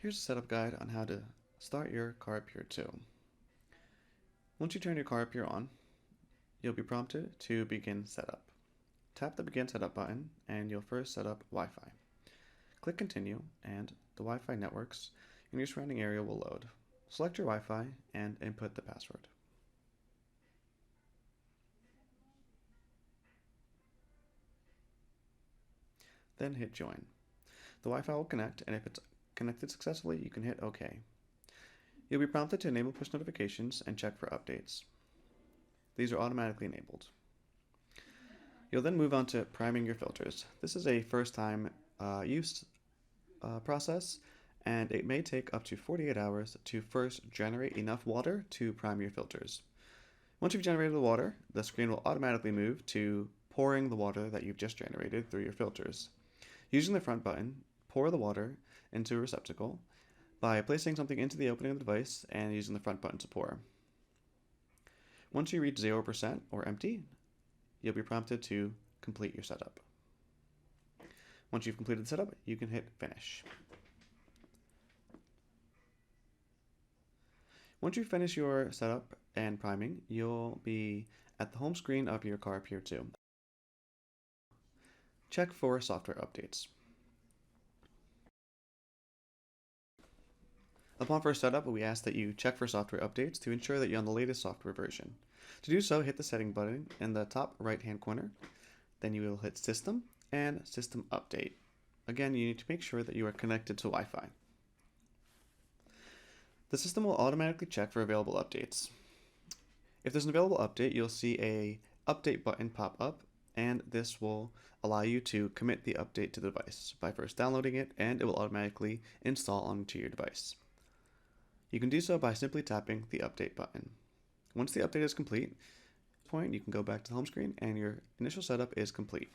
Here's a setup guide on how to start your CarAppear 2. Once you turn your CarAppear on, you'll be prompted to begin setup. Tap the Begin Setup button and you'll first set up Wi-Fi. Click Continue and the Wi-Fi networks in your surrounding area will load. Select your Wi-Fi and input the password. Then hit Join. The Wi-Fi will connect, and if it's connected successfully, you can hit OK. You'll be prompted to enable push notifications and check for updates. These are automatically enabled. You'll then move on to priming your filters. This is a first-time use process, and it may take up to 48 hours to first generate enough water to prime your filters. Once you've generated the water, the screen will automatically move to pouring the water that you've just generated through your filters. Using the front button, pour the water into a receptacle by placing something into the opening of the device and using the front button to pour. Once you reach 0% or empty, you'll be prompted to complete your setup. Once you've completed the setup, you can hit Finish. Once you finish your setup and priming, you'll be at the home screen of your CarAppear 2. Check for software updates. Upon first setup, we ask that you check for software updates to ensure that you're on the latest software version. To do so, hit the Setting button in the top right-hand corner. Then you will hit System and System Update. Again, you need to make sure that you are connected to Wi-Fi. The system will automatically check for available updates. If there's an available update, you'll see a Update button pop up, and this will allow you to commit the update to the device by first downloading it, and it will automatically install onto your device. You can do so by simply tapping the Update button. Once the update is complete, at this point you can go back to the home screen and your initial setup is complete.